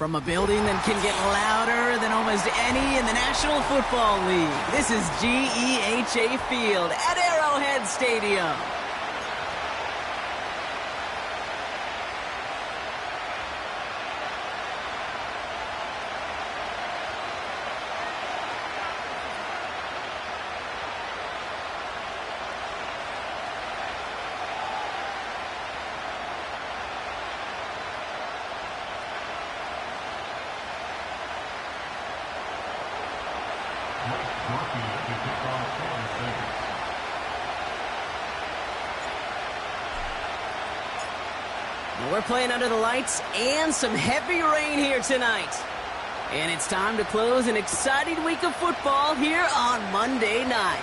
From a building that can get louder than almost any in the National Football League, this is GEHA Field at Arrowhead Stadium. We're playing under the lights and some heavy rain here tonight. And it's time to close an exciting week of football here on Monday night.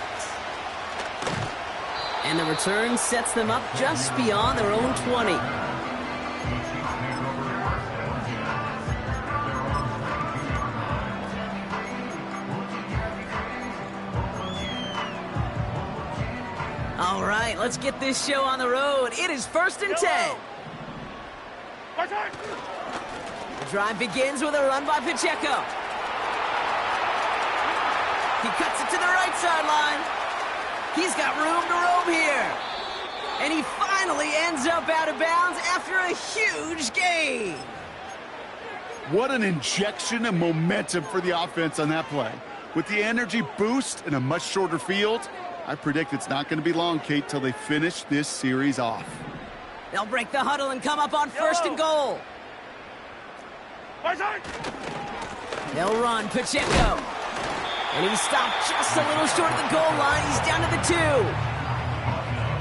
And the return sets them up just beyond their own 20. All right, let's get this show on the road. It is 1st and 10. The drive begins with a run by Pacheco. He cuts it to the right sideline. He's got room to roam here. And he finally ends up out of bounds after a huge gain. What an injection of momentum for the offense on that play. With the energy boost and a much shorter field, I predict it's not going to be long, Kate, till they finish this series off. They'll break the huddle and come up on 1st and goal. They'll run Pacheco. And he stopped just a little short of the goal line. He's down to the 2.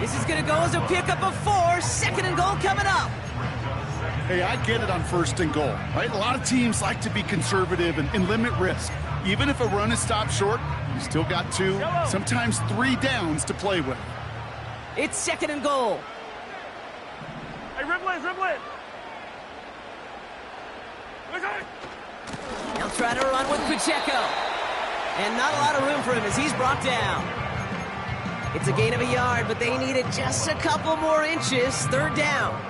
This is going to go as a pickup of 4. 2nd and goal coming up. Hey, I get it on 1st and goal, right? A lot of teams like to be conservative and limit risk. Even if a run is stopped short, you still got 2, sometimes 3 downs to play with. It's 2nd and goal. Hey, dribble it. He'll try to run with Pacheco. And not a lot of room for him as he's brought down. It's a gain of a yard, but they needed just a couple more inches. 3rd down.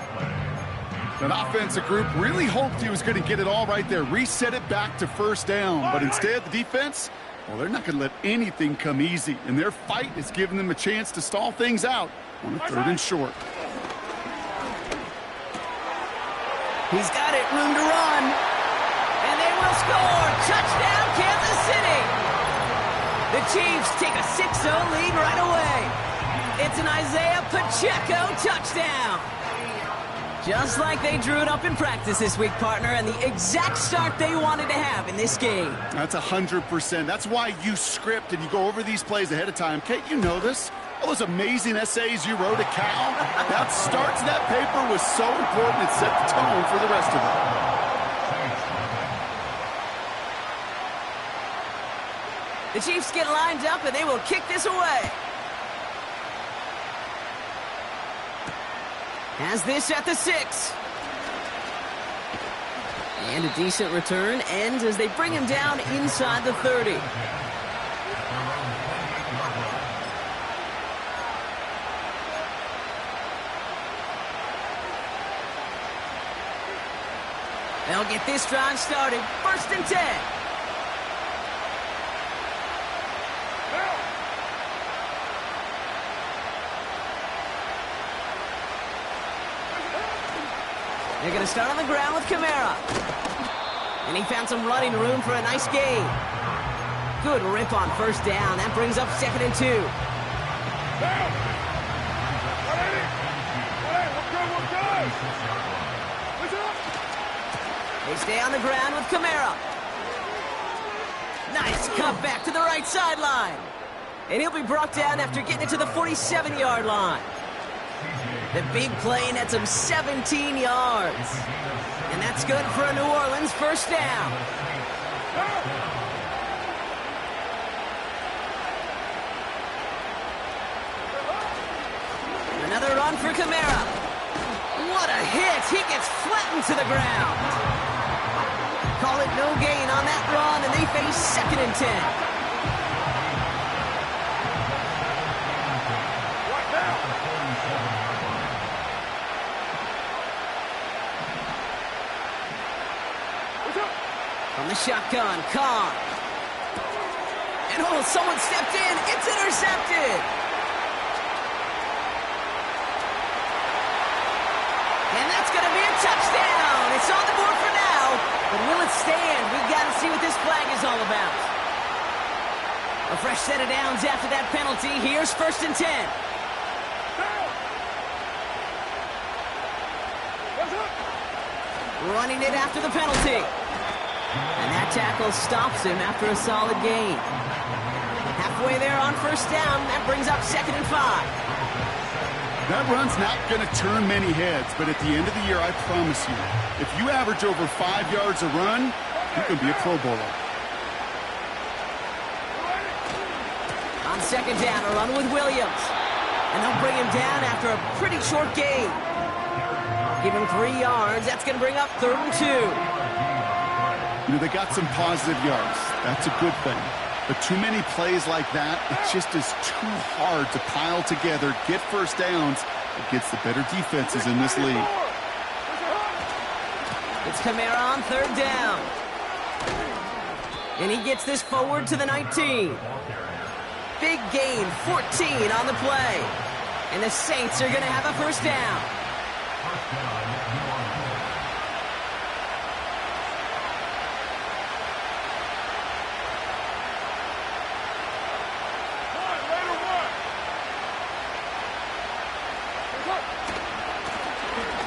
That offensive group really hoped he was going to get it all right there, reset it back to 1st down. But instead, the defense, well, they're not going to let anything come easy. And their fight is giving them a chance to stall things out on a 3rd and short. He's got it, room to run. And they will score. Touchdown, Kansas City. The Chiefs take a 6-0 lead right away. It's an Isaiah Pacheco touchdown. Just like they drew it up in practice this week, partner, and the exact start they wanted to have in this game. That's 100%. That's why you script and you go over these plays ahead of time. Kate, you know this. All those amazing essays you wrote at Cal, that start to that paper was so important. It set the tone for the rest of it. The Chiefs get lined up, and they will kick this away. Has this at the 6. And a decent return ends as they bring him down inside the 30. They'll get this drive started. 1st and 10. They're going to start on the ground with Kamara. And he found some running room for a nice gain. Good rip on 1st down. That brings up 2nd and 2. They stay on the ground with Kamara. Nice cut back to the right sideline. And he'll be brought down after getting it to the 47-yard line. The big play nets him 17 yards. And that's good for a New Orleans 1st down. Another run for Kamara. What a hit. He gets flattened to the ground. Call it no gain on that run, and they face 2nd and 10. shotgun. Carr. And oh, someone stepped in. It's intercepted. And that's going to be a touchdown. It's on the board for now. But will it stand? We've got to see what this flag is all about. A fresh set of downs after that penalty. Here's 1st and 10. Running it after the penalty. And that tackle stops him after a solid gain. Halfway there on 1st down. That brings up 2nd and 5. That run's not going to turn many heads, but at the end of the year, I promise you, if you average over 5 yards a run, you can be a Pro Bowler. On 2nd down, a run with Williams. And they'll bring him down after a pretty short gain. Give him 3 yards. That's going to bring up 3rd and 2. You know, they got some positive yards. That's a good thing. But too many plays like that, it just is too hard to pile together, get 1st downs against the better defenses in this league. It's Kamara on 3rd down. And he gets this forward to the 19. Big gain, 14 on the play. And the Saints are going to have a 1st down.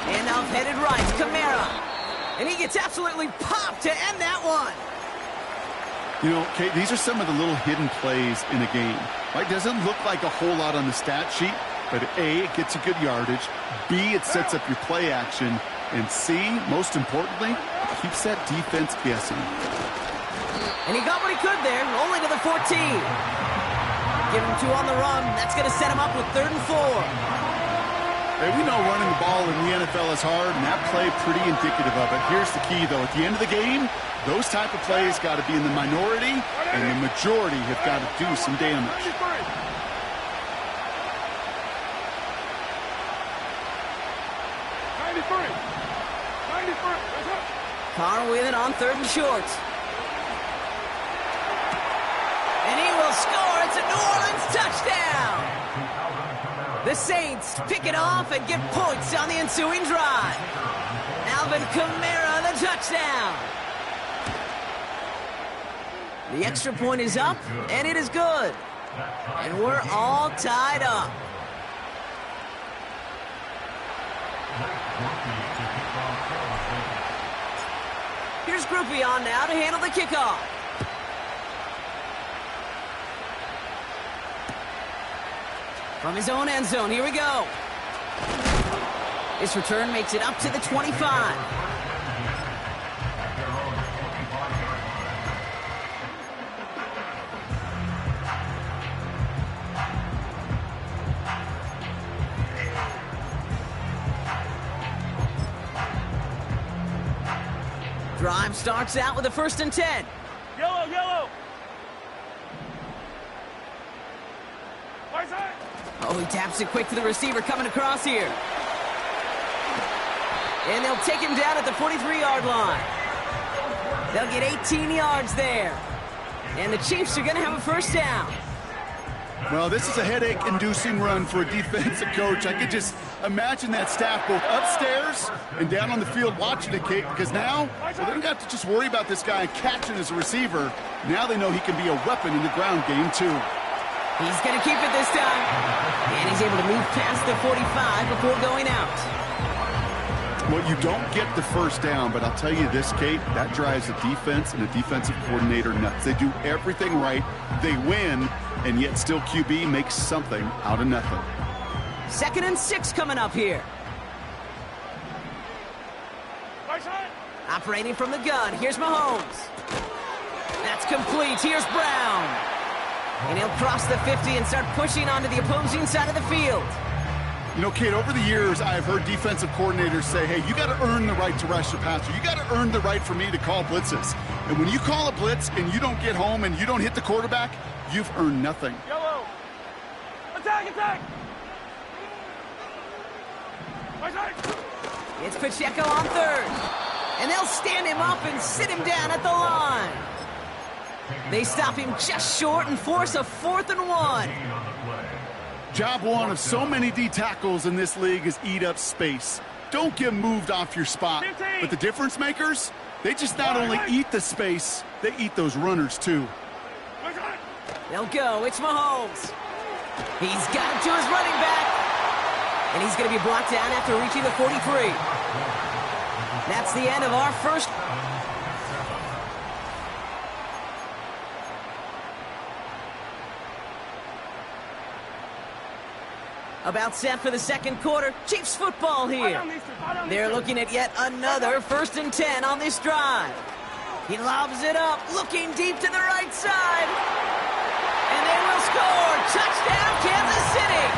Handoff headed right, Kamara. And he gets absolutely popped to end that one. You know, Kate, these are some of the little hidden plays in a game. Right? Doesn't look like a whole lot on the stat sheet, but A, it gets you good yardage. B, it sets up your play action. And C, most importantly, it keeps that defense guessing. And he got what he could there, only to the 14. Give him 2 on the run. That's going to set him up with 3rd and 4. Hey, we know running the ball in the NFL is hard, and that play pretty indicative of it. Here's the key, though. At the end of the game, those type of plays got to be in the minority, and the majority have got to do some damage. 93. Carr with it on 3rd and short. And he will score. It's a New Orleans touchdown. The Saints pick it off and get points on the ensuing drive. Alvin Kamara, the touchdown. The extra point is up, and it is good. And we're all tied up. Here's Groupie on now to handle the kickoff. From his own end zone, here we go. This return makes it up to the 25. Drive starts out with a 1st and 10. Yellow, yellow. Right side. Oh, he taps it quick to the receiver coming across here. And they'll take him down at the 43-yard line. They'll get 18 yards there. And the Chiefs are going to have a 1st down. Well, this is a headache-inducing run for a defensive coach. I could just imagine that staff both upstairs and down on the field watching it, Kate, because now they don't have to just worry about this guy catching as a receiver. Now they know he can be a weapon in the ground game, too. He's going to keep it this time. And he's able to move past the 45 before going out. Well, you don't get the 1st down, but I'll tell you this, Kate, that drives the defense and the defensive coordinator nuts. They do everything right. They win, and yet still QB makes something out of nothing. 2nd and 6 coming up here. Right side. Operating from the gun. Here's Mahomes. That's complete. Here's Brown. And he'll cross the 50 and start pushing onto the opposing side of the field. You know, Kate, over the years, I've heard defensive coordinators say, hey, you got to earn the right to rush the passer. You got to earn the right for me to call blitzes. And when you call a blitz and you don't get home and you don't hit the quarterback, you've earned nothing. Yellow. Attack, attack. Right side. It's Pacheco on 3rd. And they'll stand him up and sit him down at the line. They stop him just short and force a 4th and 1. Job one of so many D tackles in this league is eat up space. Don't get moved off your spot. 15. But the difference makers, they just not only eat the space, they eat those runners too. They'll go. It's Mahomes. He's got it to his running back. And he's going to be brought down after reaching the 43. That's the end of our first. About set for the second quarter. Chiefs football here. They're looking at yet another 1st and 10 on this drive. He lobs it up, looking deep to the right side. And they will score. Touchdown, Kansas City.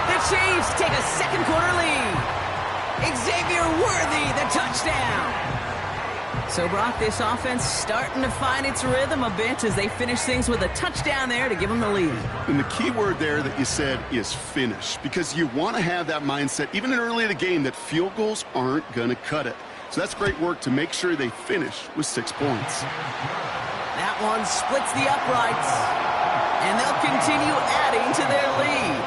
The Chiefs take a second quarter lead. Xavier Worthy, the touchdown. So, Brock, this offense starting to find its rhythm a bit as they finish things with a touchdown there to give them the lead. And the key word there that you said is finish, because you want to have that mindset, even early in the game, that field goals aren't going to cut it. So that's great work to make sure they finish with 6 points. That one splits the uprights, and they'll continue adding to their lead.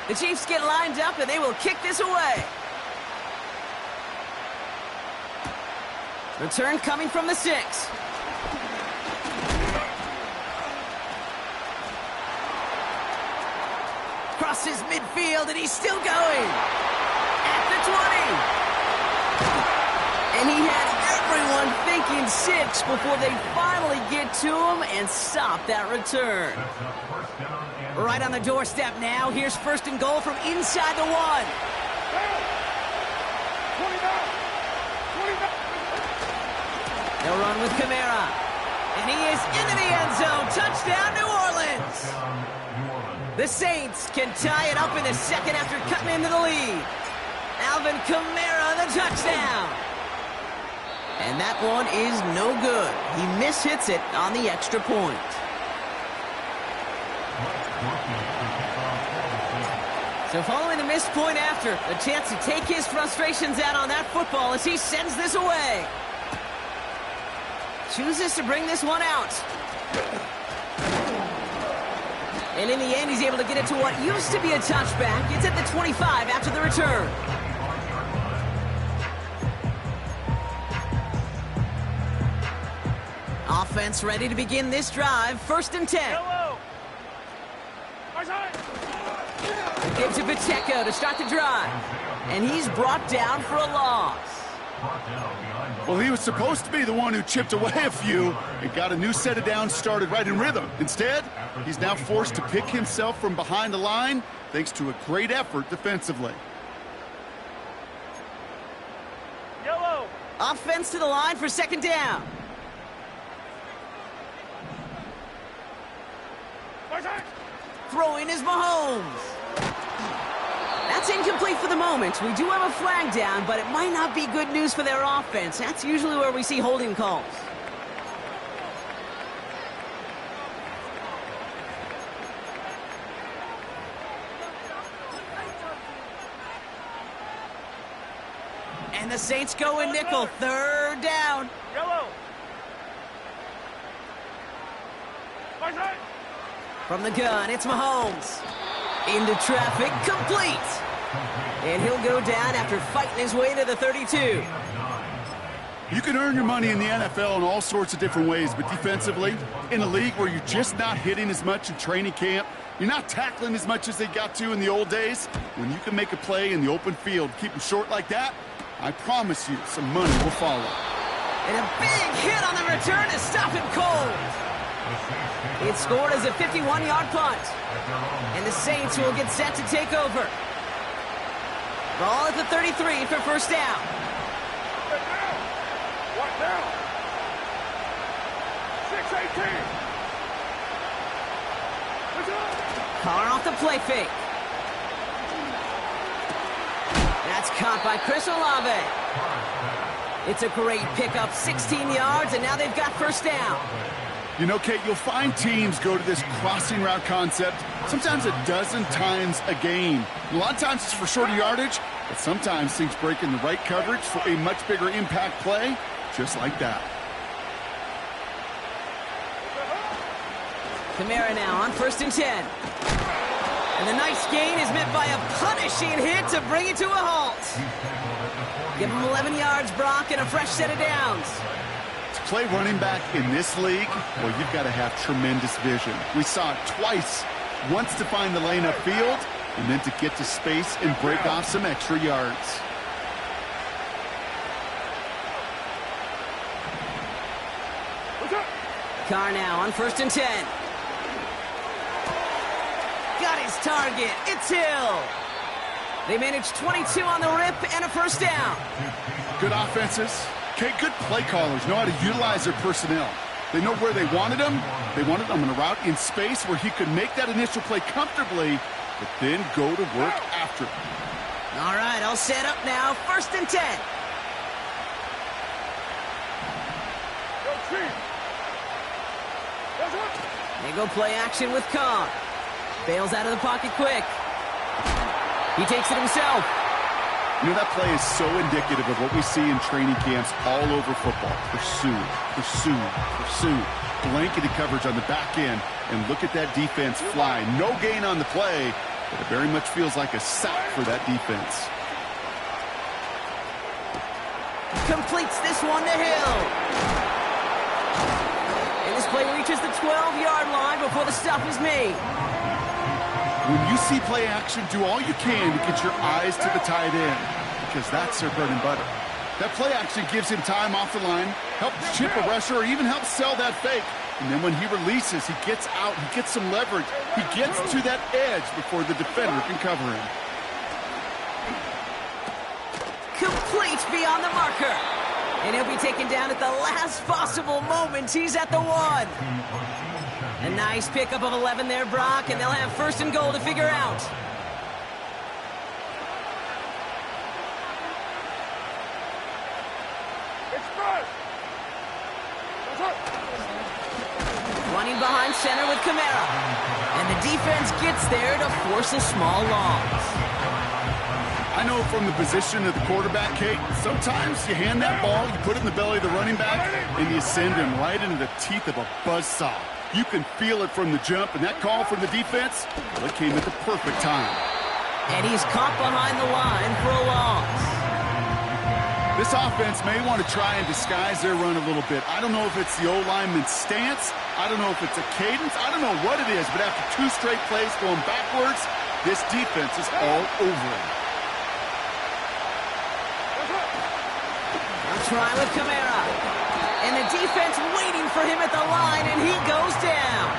The Chiefs get lined up, and they will kick this away. Return coming from the 6. Crosses midfield, and he's still going. At the 20. And he had everyone thinking 6 before they finally get to him and stop that return. Right on the doorstep now. Here's 1st and goal from inside the 1. They'll run with Kamara. And he is into the end zone. Touchdown, New Orleans. The Saints can tie it up in the second after cutting into the lead. Alvin Kamara, the touchdown. And that one is no good. He mishits it on the extra point. So following the missed point after, a chance to take his frustrations out on that football as he sends this away. Chooses to bring this one out. And in the end, he's able to get it to what used to be a touchback. It's at the 25 after the return. Offense ready to begin this drive. 1st and 10. Gives to Pacheco to start the drive. And he's brought down for a loss. Well, he was supposed to be the one who chipped away a few and got a new set of downs started right in rhythm. Instead, he's now forced to pick himself from behind the line thanks to a great effort defensively. Yellow. Offense to the line for 2nd down. Throwing is Mahomes. That's incomplete for the moment. We do have a flag down, but it might not be good news for their offense. That's usually where we see holding calls. And the Saints go in nickel. 3rd down. Yellow. From the gun, it's Mahomes. Into traffic, complete. And he'll go down after fighting his way to the 32. You can earn your money in the NFL in all sorts of different ways, but defensively, in a league where you're just not hitting as much in training camp, you're not tackling as much as they got to in the old days, when you can make a play in the open field, keep them short like that, I promise you some money will follow. And a big hit on the return to stop him cold. It's scored as a 51-yard punt. And the Saints will get set to take over. Ball at the 33 for 1st down. What now? 6-18. Carr off the play fake. That's caught by Chris Olave. It's a great pickup, 16 yards, and now they've got 1st down. You know, Kate, you'll find teams go to this crossing route concept sometimes a dozen times a game. A lot of times it's for shorter yardage, but sometimes things break in the right coverage for a much bigger impact play, just like that. Kamara now on 1st and 10. And the nice gain is met by a punishing hit to bring it to a halt. Give him 11 yards, Brock, and a fresh set of downs. To play running back in this league, well, you've got to have tremendous vision. We saw it twice. Once to find the lane upfield, and then to get to space and break off some extra yards. Carr now on 1st and 10. Got his target. It's Hill. They managed 22 on the rip and a first down. Good offenses. Okay, good play callers know how to utilize their personnel. They know where they wanted him. They wanted him on a route in space where he could make that initial play comfortably, but then go to work after it. All right, all set up now. 1st and 10. They go play action with Carr. Bails out of the pocket quick. He takes it himself. You know, that play is so indicative of what we see in training camps all over football. Pursue, pursue, pursue. Blanketed coverage on the back end. And look at that defense fly. No gain on the play, but it very much feels like a sack for that defense. Completes this one to Hill. And this play reaches the 12-yard line before the stop is made. When you see play action, do all you can to get your eyes to the tight end, because that's their bread and butter. That play action gives him time off the line, helps chip a rusher, or even helps sell that fake. And then when he releases, he gets out, he gets some leverage. He gets to that edge before the defender can cover him. Complete beyond the marker. And he'll be taken down at the last possible moment. He's at the 1. A nice pickup of 11 there, Brock, and they'll have 1st and goal to figure out. Running behind center with Kamara. And the defense gets there to force a small loss. I know from the position of the quarterback, Kate, sometimes you hand that ball, you put it in the belly of the running back, and you send him right into the teeth of a buzzsaw. You can feel it from the jump, and that call from the defense, well, it came at the perfect time. And he's caught behind the line for a loss. This offense may want to try and disguise their run a little bit. I don't know if it's the O-lineman's stance. I don't know if it's a cadence. I don't know what it is, but after 2 straight plays going backwards, this defense is all over him. They'll try with Kamara. And the defense waiting for him at the line, and he goes down.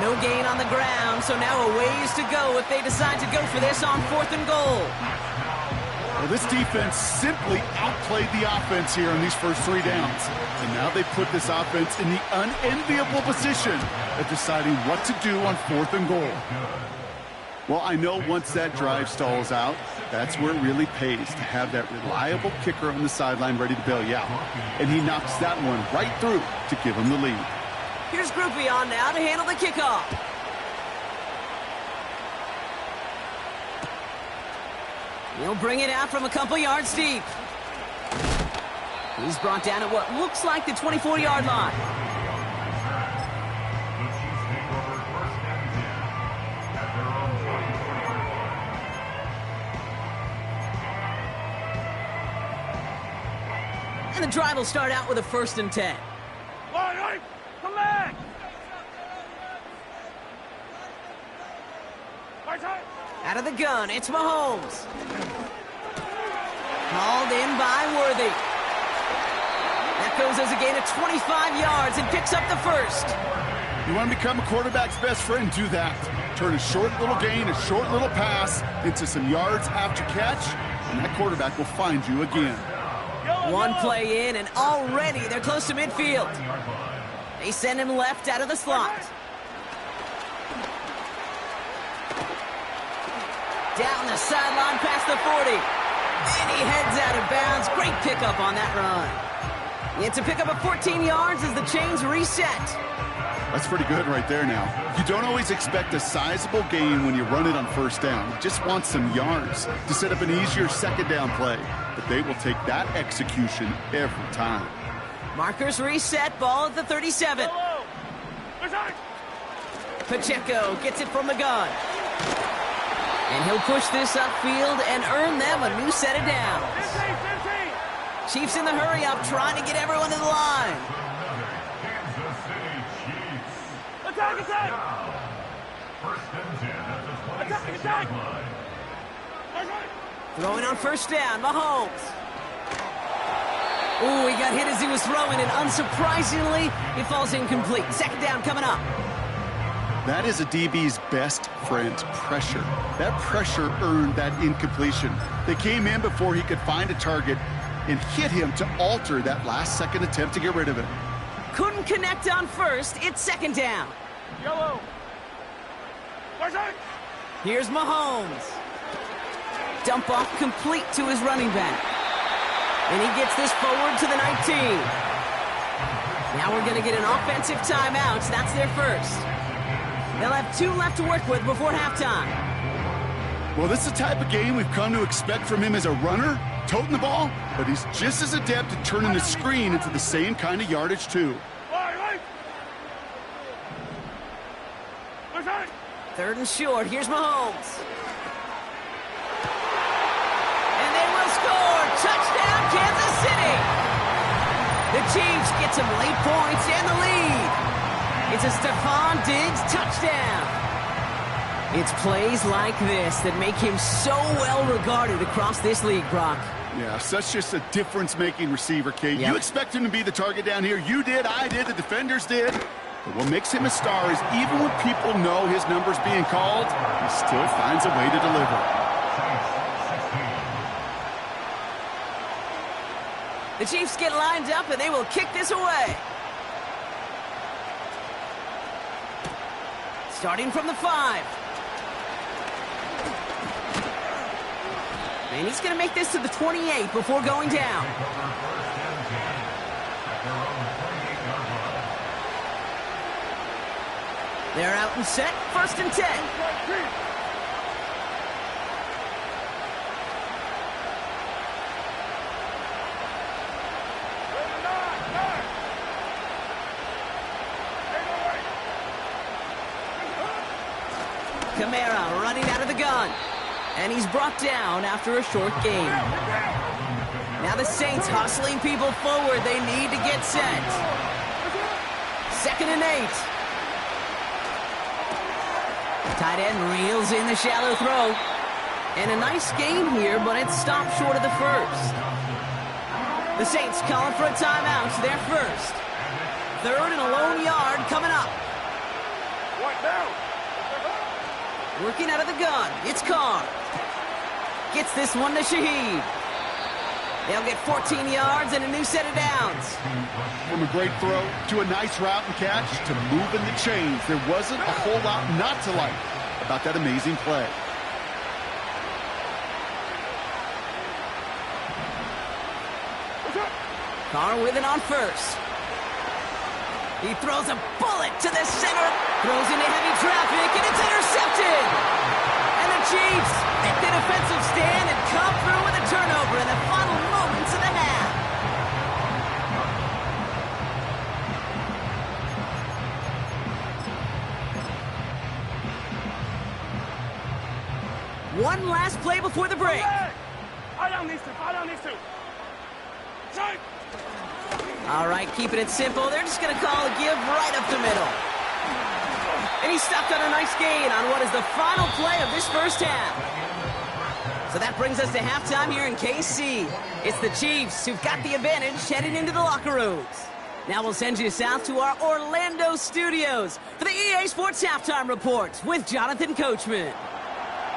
No gain on the ground, so now a ways to go if they decide to go for this on 4th and goal. Well, this defense simply outplayed the offense here on these first 3 downs. And now they put this offense in the unenviable position of deciding what to do on 4th and goal. Well, I know once that drive stalls out, that's where it really pays to have that reliable kicker on the sideline ready to bail you out. And he knocks that one right through to give him the lead. Here's Groupie on now to handle the kickoff. He'll bring it out from a couple yards deep. He's brought down at what looks like the 24-yard line. And the drive will start out with a 1st and 10. Come back! Out of the gun, it's Mahomes. Called in by Worthy. That goes as a gain of 25 yards and picks up the 1st. You want to become a quarterback's best friend? Do that. Turn a short little gain, a short little pass into some yards after catch, and that quarterback will find you again. One play in, and already they're close to midfield. They send him left out of the slot. Down the sideline past the 40. And he heads out of bounds. Great pickup on that run. It's a pickup of 14 yards as the chains reset. That's pretty good right there now. You don't always expect a sizable gain when you run it on first down. You just want some yards to set up an easier second down play. But they will take that execution every time. Markers reset, ball at the 37. Pacheco gets it from the gun. And he'll push this upfield and earn them a new set of downs. Chiefs in the hurry-up, trying to get everyone to the line. Attack, attack! Attack, attack! Throwing on first down, Mahomes. Ooh, he got hit as he was throwing, and unsurprisingly, it falls incomplete. Second down coming up. That is a DB's best friend, pressure. That pressure earned that incompletion. They came in before he could find a target and hit him to alter that last-second attempt to get rid of it. Couldn't connect on first. It's second down. Yellow. Here's Mahomes. Dump off complete to his running back. And he gets this forward to the 19. Now we're going to get an offensive timeout. That's their first. They'll have 2 left to work with before halftime. Well, this is the type of game we've come to expect from him as a runner, toting the ball, but he's just as adept at turning the screen into the same kind of yardage, too. Third and short. Here's Mahomes. And they will score. Touchdown, Kansas City. The Chiefs get some late points and the lead. It's a Stephon Diggs touchdown. It's plays like this that make him so well regarded across this league, Brock. Yeah, such just a difference-making receiver, Kate. Yep. You expect him to be the target down here. You did, I did, the defenders did. But what makes him a star is even when people know his number's being called, he still finds a way to deliver. The Chiefs get lined up, and they will kick this away. Starting from the 5. And he's going to make this to the 28 before going down. They're out and set. First and 10. Kamara running out of the gun. And he's brought down after a short gain. Now the Saints hustling people forward. They need to get set. Second and 8. Tight end reels in the shallow throw. And a nice gain here, but it stopped short of the first. The Saints calling for a timeout. They're first. Third and a lone yard coming up. What now? Working out of the gun. It's Carr. Gets this one to Shaheed. They'll get 14 yards and a new set of downs. From a great throw to a nice route and catch to moving the chains, there wasn't a whole lot not to like about that amazing play. Carr with it on first. He throws a bullet to the center, throws into heavy traffic, and it's intercepted! And the Chiefs make the defensive stand and come through with a turnover in the final moments of the half. One last play before the break. I don't need to. Strike! All right, keeping it simple. They're just going to call a give right up the middle. And he stopped on a nice gain on what is the final play of this first half. So that brings us to halftime here in KC. It's the Chiefs who've got the advantage heading into the locker rooms. Now we'll send you south to our Orlando studios for the EA Sports Halftime Report with Jonathan Coachman.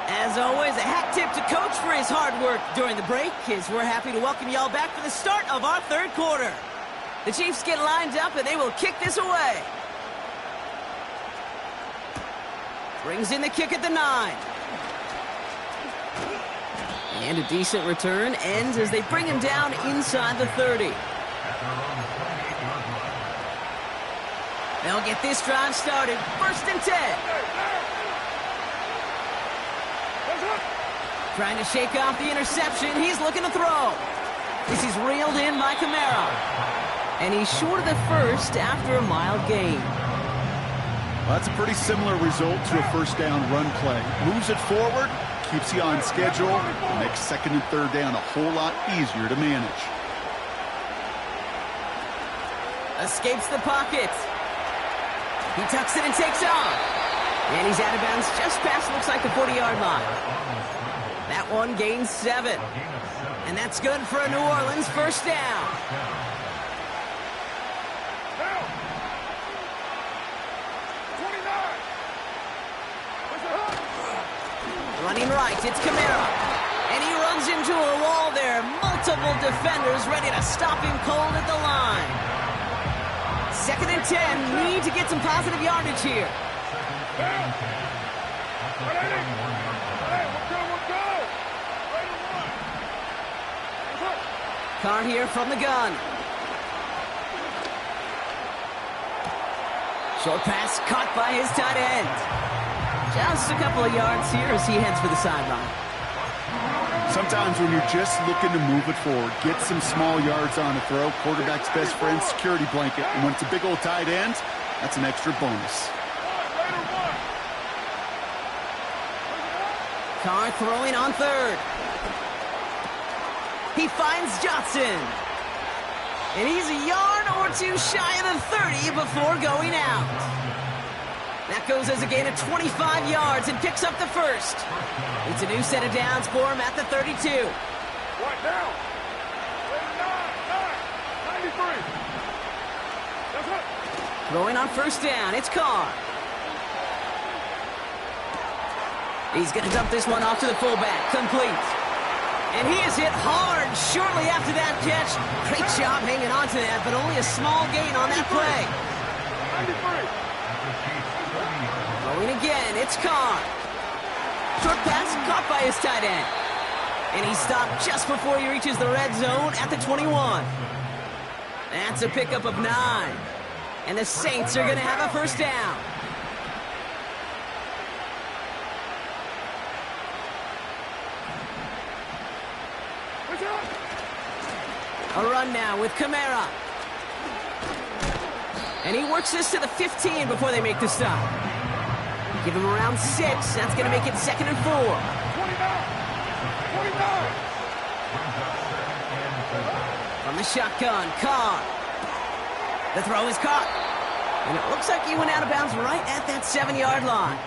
As always, a hat tip to Coach for his hard work during the break, as we're happy to welcome y'all back for the start of our third quarter. The Chiefs get lined up, and they will kick this away. Brings in the kick at the 9. And a decent return ends as they bring him down inside the 30. They'll get this drive started. 1st and 10. Trying to shake off the interception. He's looking to throw. This is reeled in by Kamara. And he's short of the first after a mild gain. Well, that's a pretty similar result to a 1st down run play. Moves it forward, keeps you on schedule, and makes 2nd and 3rd down a whole lot easier to manage. Escapes the pocket. He tucks it and takes off. And he's out of bounds just past, looks like, the 40-yard line. That one gains 7. And that's good for a New Orleans 1st down. Running right, it's Kamara. And he runs into a wall there. Multiple defenders ready to stop him cold at the line. 2nd and 10. Need to get some positive yardage here. Carr here from the gun. Short pass caught by his tight end. Just a couple of yards here as he heads for the sideline. Sometimes when you're just looking to move it forward, get some small yards on a throw, quarterback's best friend, security blanket. And when it's a big old tight end, that's an extra bonus. Carr throwing on 3rd. He finds Johnson. And he's a yard or two shy of the 30 before going out. That goes as a gain of 25 yards and picks up the 1st. It's a new set of downs for him at the 32. Right down. 93. That's it. Throwing on 1st down, it's Carr. He's going to dump this one off to the fullback. Complete. And he is hit hard shortly after that catch. Great job hanging on to that, but only a small gain on that play. 93. Going again, it's Carr. Short pass caught by his tight end. And he stopped just before he reaches the red zone at the 21. That's a pickup of 9. And the Saints are going to have a 1st down. A run now with Kamara. And he works this to the 15 before they make the stop. Give him around 6. That's going to make it 2nd and 4. 29. From the shotgun, Carr. The throw is caught. And it looks like he went out of bounds right at that 7-yard line.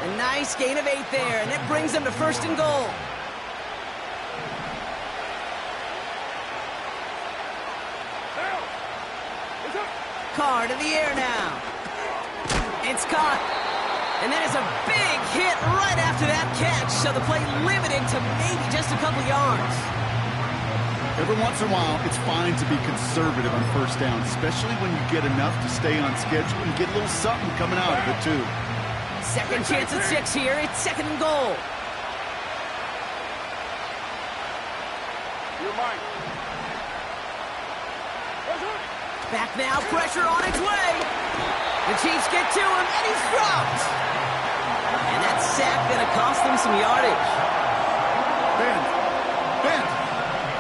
A nice gain of 8 there, and it brings them to 1st and goal. Carr to the air now. It's caught. And that is a big hit right after that catch. So the play limited to maybe just a couple yards. Every once in a while, it's fine to be conservative on 1st down, especially when you get enough to stay on schedule and get a little something coming out of it, too. Second chance at 6 here. It's 2nd and goal. You're mine. Back now, pressure on its way. The Chiefs get to him, and he's dropped. And that sack going to cost them some yardage. Bend.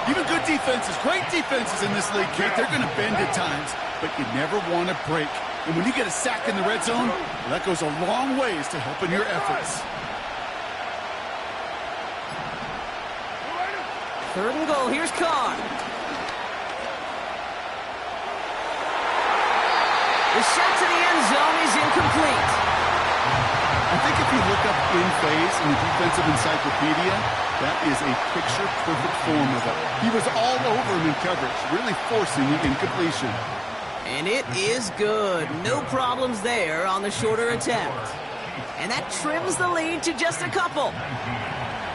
Even good defenses, great defenses in this league, Kate, they're going to bend at times, but you never want to break. And when you get a sack in the red zone, well, that goes a long ways to helping your efforts. 3rd and goal. Here's Carr. The shot to the end zone is incomplete. I think if you look up in phase in the defensive encyclopedia, that is a picture-perfect form of it. He was all over him in coverage, really forcing the incompletion. And it is good. No problems there on the shorter attempt. And that trims the lead to just a couple.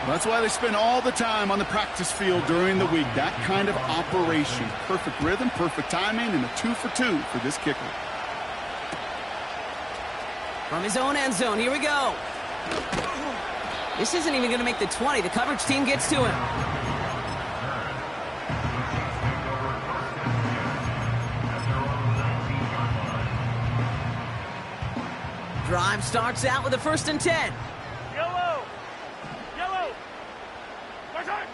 That's why they spend all the time on the practice field during the week. That kind of operation. Perfect rhythm, perfect timing, and a 2 for 2 for this kicker. From his own end zone, here we go. This isn't even going to make the 20. The coverage team gets to him. Drive starts out with a 1st and 10. Yellow. Yellow. My time.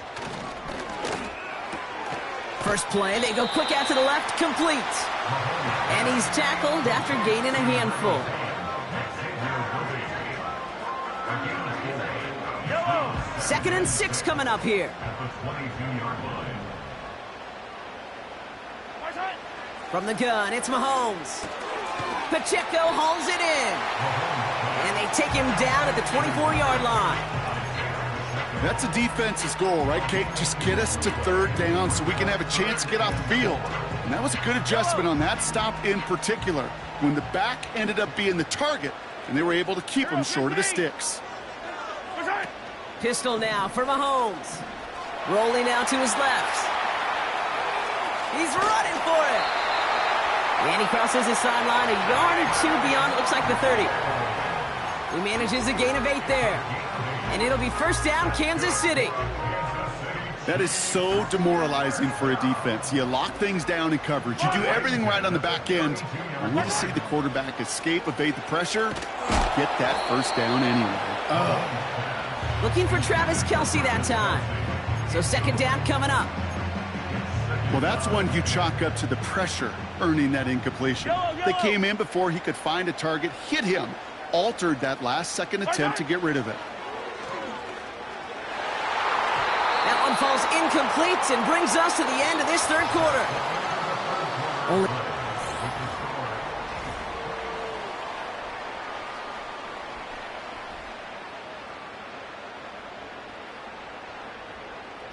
First play, they go quick out to the left, complete. And he's tackled after gaining a handful. Yellow. 2nd and 6 coming up here. My time. From the gun, it's Mahomes. Pacheco hauls it in. And they take him down at the 24-yard line. That's a defense's goal, right, Kate? Just get us to 3rd down so we can have a chance to get off the field. And that was a good adjustment on that stop in particular, when the back ended up being the target, and they were able to keep him short of the sticks. My time. Pistol now for Mahomes. Rolling out to his left. He's running for it. And he crosses his sideline a yard or 2 beyond, it looks like the 30. He manages a gain of 8 there. And it'll be 1st down, Kansas City. That is so demoralizing for a defense. You lock things down in coverage. You do everything right on the back end. Only to see the quarterback escape, evade the pressure, get that 1st down anyway. Looking for Travis Kelce that time. So 2nd down coming up. Well, that's one you chalk up to the pressure earning that incompletion. They came in before he could find a target, hit him, altered that last-second attempt to get rid of it. That one falls incomplete and brings us to the end of this 3rd quarter.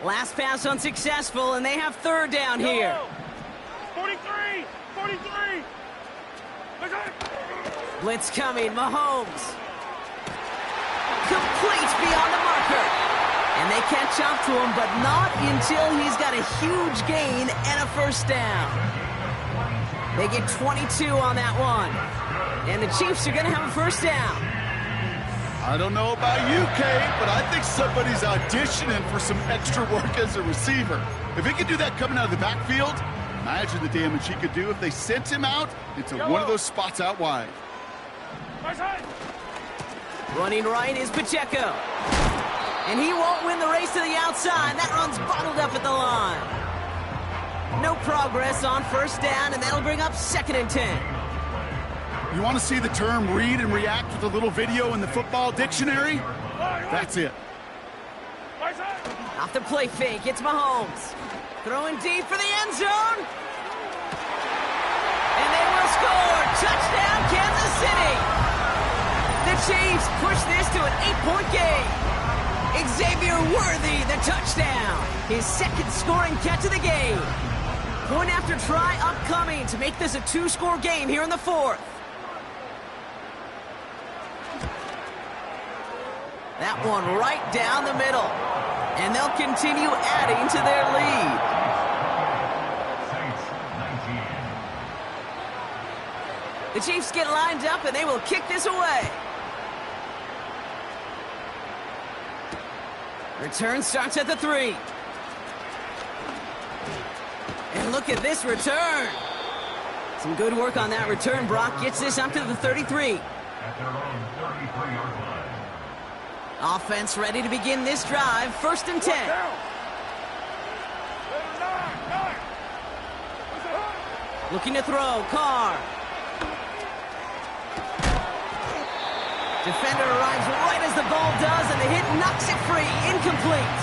Last pass unsuccessful, and they have 3rd down here. 43. 43. My time. Blitz coming, Mahomes. Complete beyond the marker. And they catch up to him, but not until he's got a huge gain and a 1st down. They get 22 on that one. And the Chiefs are going to have a 1st down. I don't know about you, Kate, but I think somebody's auditioning for some extra work as a receiver. If he could do that coming out of the backfield, imagine the damage he could do if they sent him out into one of those spots out wide. My time. Running right is Pacheco. And he won't win the race to the outside. That run's bottled up at the line. No progress on 1st down, and that'll bring up 2nd and 10. You want to see the term read and react with a little video in the football dictionary? That's it. My time. Off the play fake, it's Mahomes. Throwing deep for the end zone. And they will score. Touchdown, Kansas City. The Chiefs push this to an 8-point game. Xavier Worthy, the touchdown. His 2nd scoring catch of the game. Point after try upcoming to make this a 2-score game here in the 4th. That one right down the middle. And they'll continue adding to their lead. The Chiefs get lined up and they will kick this away. Return starts at the 3. And look at this return. Some good work on that return. Brock gets this up to the 33. At their own 33-yard line. Offense ready to begin this drive. 1st and 10. Looking to throw. Carr. Defender arrives right as the ball does, and the hit knocks it free. Incomplete.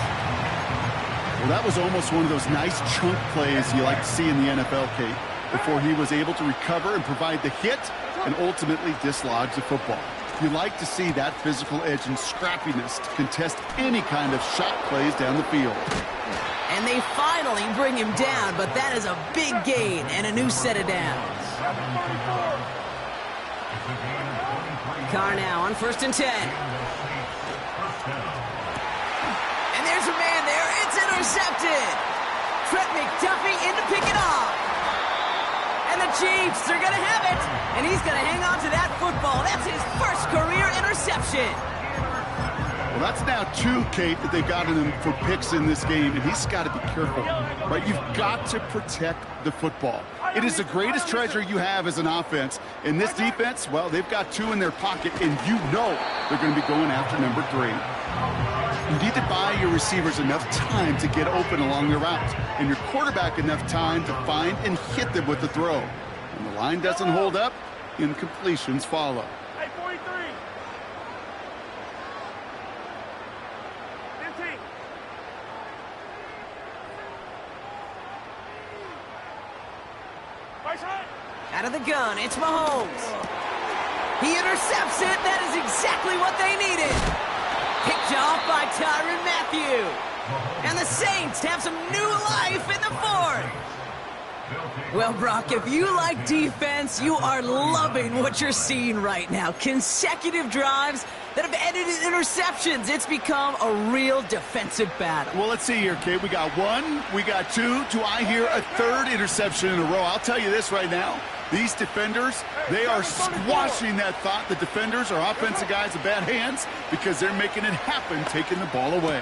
Well, that was almost one of those nice chunk plays you like to see in the NFL, Kate, before he was able to recover and provide the hit and ultimately dislodge the football. You like to see that physical edge and scrappiness to contest any kind of shot plays down the field. And they finally bring him down, but that is a big gain and a new set of downs. Carr now on 1st and 10. And there's a man there. It's intercepted. Trent McDuffie in to pick it off. And the Chiefs are going to have it. And he's going to hang on to that football. That's his 1st career interception. Well, that's now 2, Kate, that they've gotten him for picks in this game, and he's got to be careful, right? You've got to protect the football. It is the greatest treasure you have as an offense. In this defense, well, they've got 2 in their pocket, and you know they're going to be going after number 3. You need to buy your receivers enough time to get open along their routes, and your quarterback enough time to find and hit them with the throw. When the line doesn't hold up, incompletions follow. Hey, 43. 15. Right side. Out of the gun, it's Mahomes. He intercepts it. That is exactly what they needed. Picked off by Tyrann Mathieu. And the Saints have some new life in the 4th. Well, Brock, if you like defense, you are loving what you're seeing right now. Consecutive drives that have ended in interceptions. It's become a real defensive battle. Well, let's see here, Kate. We got 1, we got 2. Do I hear a 3rd interception in a row? I'll tell you this right now. These defenders, they are squashing that thought. The defenders are offensive guys with bad hands because they're making it happen, taking the ball away.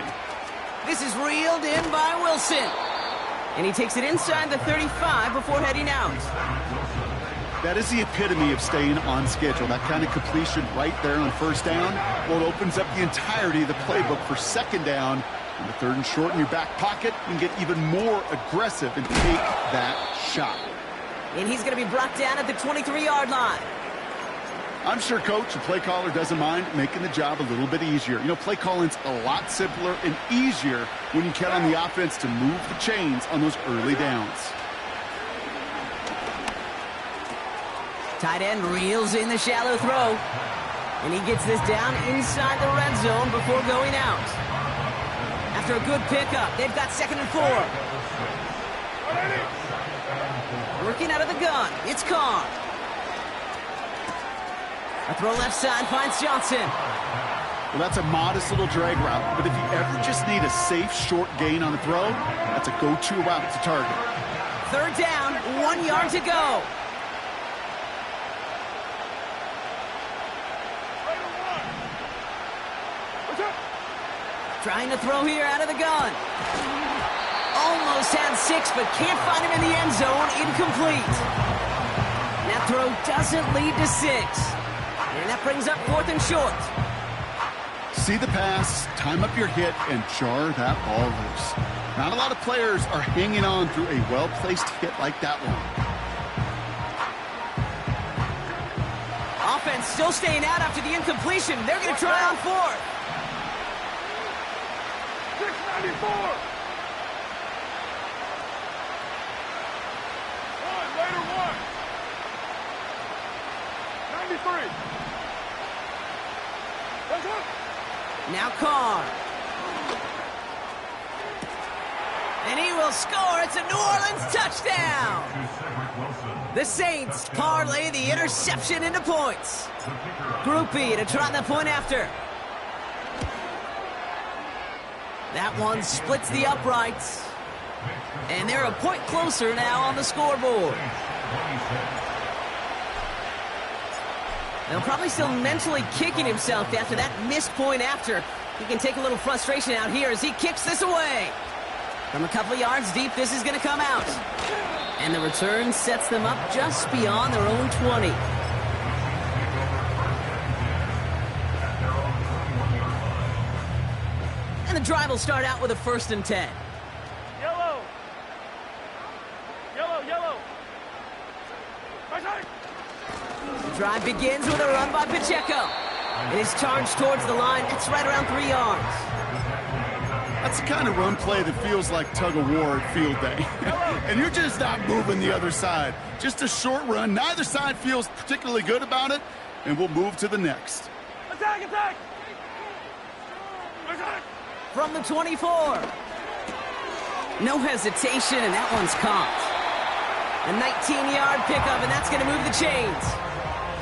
This is reeled in by Wilson. And he takes it inside the 35 before heading out. That is the epitome of staying on schedule. That kind of completion right there on 1st down. Well, it opens up the entirety of the playbook for 2nd down. On the 3rd and short in your back pocket, you can get even more aggressive and take that shot. And he's going to be brought down at the 23-yard line. I'm sure Coach, the play caller, doesn't mind making the job a little bit easier. You know, play calling's a lot simpler and easier when you count on the offense to move the chains on those early downs. Tight end reels in the shallow throw. And he gets this down inside the red zone before going out. After a good pickup, they've got 2nd and 4. Working out of the gun, it's Carr. A throw left side finds Johnson. Well, that's a modest little drag route, but if you ever just need a safe, short gain on the throw, that's a go-to route to target. 3rd down, 1 yard to go. Trying to throw here out of the gun. Almost had 6, but can't find him in the end zone. Incomplete. That throw doesn't lead to 6. And that brings up 4th and short. See the pass, time up your hit, and jar that ball loose. Not a lot of players are hanging on through a well-placed hit like that one. Offense still staying out after the incompletion. They're going to try on 4th. 694. Later 1. 93. Now Carr. And he will score. It's a New Orleans touchdown. The Saints parlay the interception into points. Groupie to try the point after. That one splits the uprights. And they're a point closer now on the scoreboard. Now probably still mentally kicking himself after that missed point after. He can take a little frustration out here as he kicks this away. From a couple of yards deep, this is going to come out. And the return sets them up just beyond their own 20. And the drive will start out with a 1st and 10. Yellow. Yellow, yellow. Right side. The drive begins with a run by Pacheco. It is charged towards the line. It's right around 3 yards. That's the kind of run play that feels like tug-of-war at field day. And you're just not moving the other side. Just a short run. Neither side feels particularly good about it, and we'll move to the next. Attack, attack. Attack. From the 24. No hesitation, and that one's caught. A 19-yard pickup, and that's going to move the chains.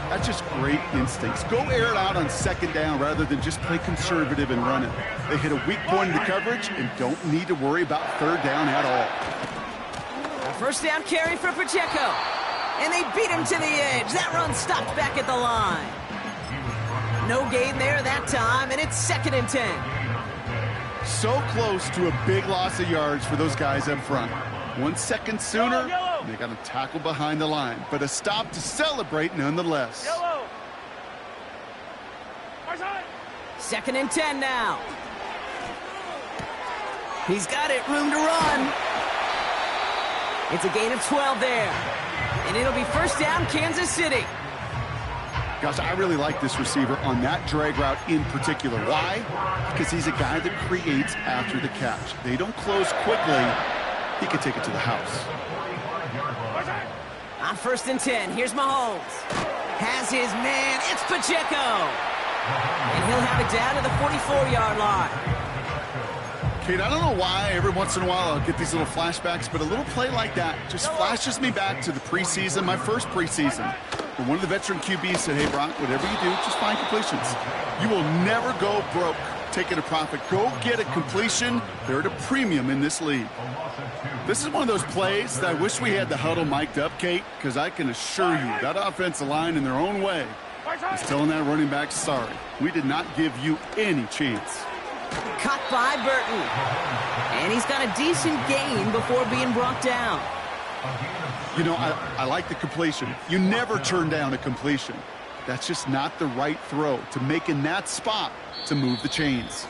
That's just great instincts. Go air it out on 2nd down rather than just play conservative and run it. They hit a weak point in the coverage and don't need to worry about 3rd down at all. A 1st down carry for Pacheco. And they beat him to the edge. That run stopped back at the line. No gain there that time, and it's 2nd and 10. So close to a big loss of yards for those guys up front. 1 second sooner, And they got him tackled behind the line, but a stop to celebrate nonetheless. Yellow. My side. 2nd and 10 now. He's got it, room to run. It's a gain of 12 there. And it'll be 1st down, Kansas City. Gosh, I really like this receiver on that drag route in particular. Why? Because he's a guy that creates after the catch. They don't close quickly. He can take it to the house. On 1st and 10, here's Mahomes. Has his man, it's Pacheco. And he'll have it down to the 44-yard line. Kate, I don't know why every once in a while I'll get these little flashbacks, but a little play like that just flashes me back to the preseason, my first preseason. And one of the veteran QBs said, hey, Brock, whatever you do, just find completions. You will never go broke taking a profit. Go get a completion. They're at a premium in this league. This is one of those plays that I wish we had the huddle mic'd up, Kate, because I can assure you that offensive line in their own way is telling that running back, sorry, we did not give you any chance. Caught by Burton. And he's got a decent gain before being brought down. You know, I like the completion. You never turn down a completion. That's just not the right throw to make in that spot to move the chains.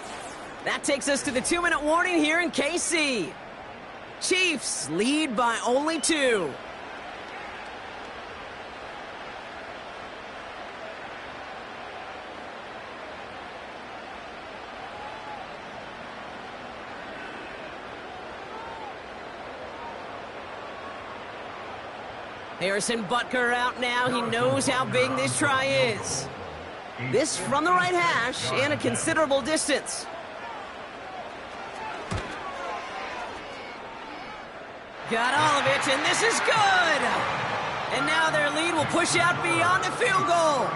That takes us to the 2-minute warning here in KC. Chiefs lead by only 2. Harrison Butker out now. He knows how big this try is. This from the right hash and a considerable distance. Got all of it, and this is good. And now their lead will push out beyond the field goal.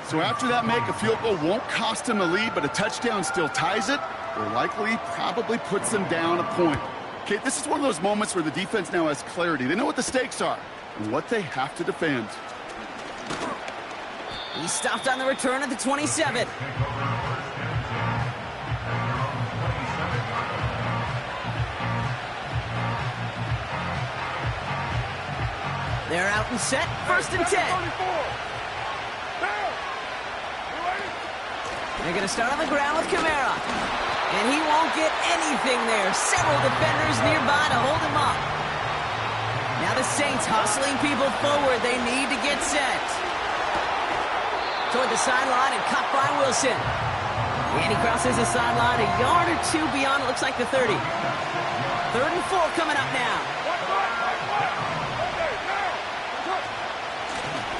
So after that make, a field goal won't cost them a lead, but a touchdown still ties it, or likely probably puts them down a point. Okay, this is one of those moments where the defense now has clarity. They know what the stakes are and what they have to defend. He stopped on the return at the 27. They're out and set. 1st and 10. They're going to start on the ground with Kamara. And he won't get anything there. Several defenders nearby to hold him up. Now the Saints hustling people forward. They need to get set. Toward the sideline and caught by Wilson. And he crosses the sideline a yard or 2 beyond, it looks like the 30. 3rd and 4 coming up now.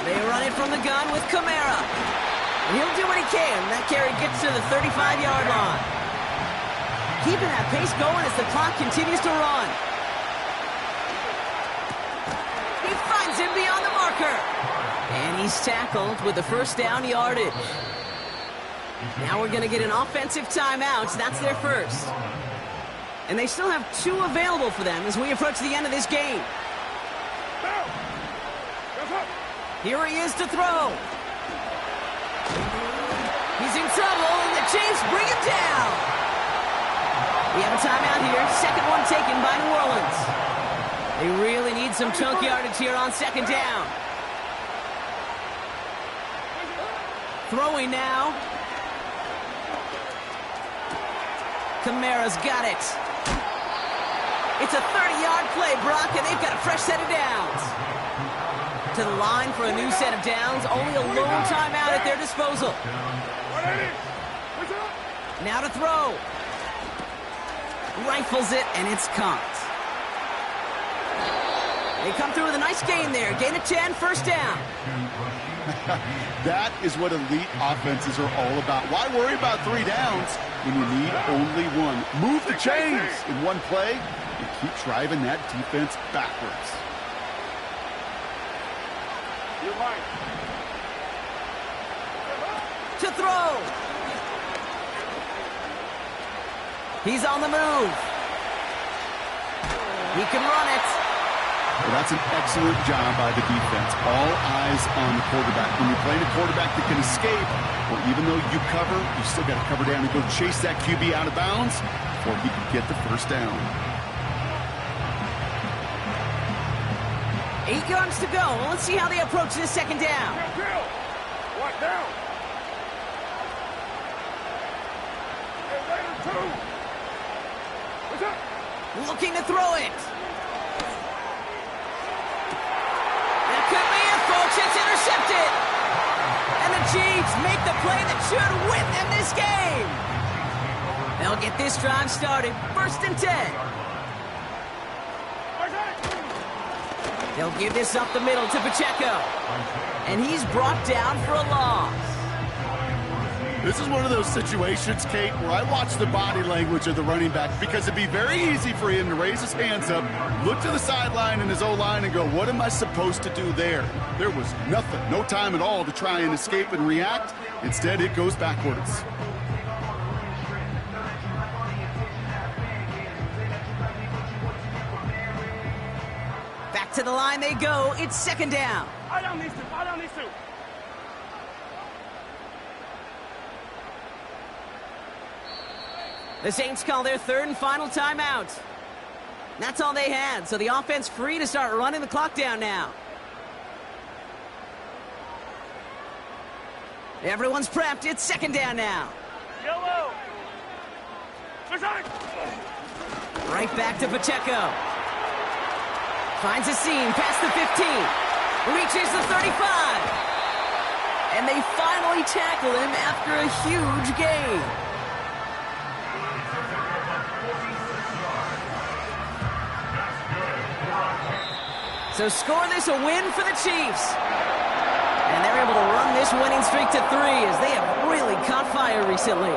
They run it from the gun with Kamara. And he'll do what he can. That carry gets to the 35-yard line. Keeping that pace going as the clock continues to run. He finds him beyond the marker. And he's tackled with the 1st down yardage. Now we're going to get an offensive timeout. That's their first. And they still have 2 available for them as we approach the end of this game. Here he is to throw. He's in trouble, and the Chiefs bring him down. We have a timeout here. 2nd one taken by New Orleans. They really need some chunk yardage here on 2nd down. Throwing now. Kamara's got it. It's a 30-yard play, Brock, and they've got a fresh set of downs. To the line for a new set of downs. Only a lone timeout at their disposal. Now to throw. Rifles it, and it's caught. They come through with a nice gain there. Gain of 10, 1st down. That is what elite offenses are all about. Why worry about 3 downs when you need only 1? Move the chains in one play and keep driving that defense backwards. To throw. He's on the move. He can run it. Well, that's an excellent job by the defense. All eyes on the quarterback. When you're playing a quarterback that can escape, well, even though you cover, you still got to cover down and go chase that QB out of bounds before he can get the 1st down. 8 yards to go. Well, let's see how they approach this second down. Drill. What down? Hey, later, 2. What's up? Looking to throw it. That could be it, folks. It's intercepted. And the Chiefs make the play that should win them this game. They'll get this drive started. 1st and 10. They'll give this up the middle to Pacheco. And he's brought down for a loss. This is one of those situations, Kate, where I watch the body language of the running back because it'd be very easy for him to raise his hands up, look to the sideline in his O-line and go, what am I supposed to do there? There was nothing, no time at all to try and escape and react. Instead, it goes backwards. Back to the line they go. It's 2nd down. I down these 2. I down these 2. The Saints call their 3rd and final timeout. That's all they had, so the offense free to start running the clock down now. Everyone's prepped. It's 2nd down now. Yellow. Right back to Pacheco. Finds a seam past the 15. Reaches the 35. And they finally tackle him after a huge gain. So score this a win for the Chiefs. And they're able to run this winning streak to 3 as they have really caught fire recently.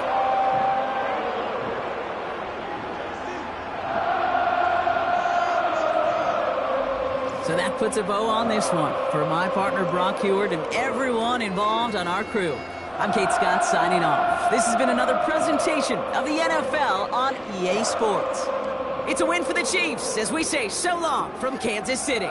So that puts a bow on this one. For my partner Brock Heward and everyone involved on our crew, I'm Kate Scott signing off. This has been another presentation of the NFL on EA Sports. It's a win for the Chiefs as we say so long from Kansas City.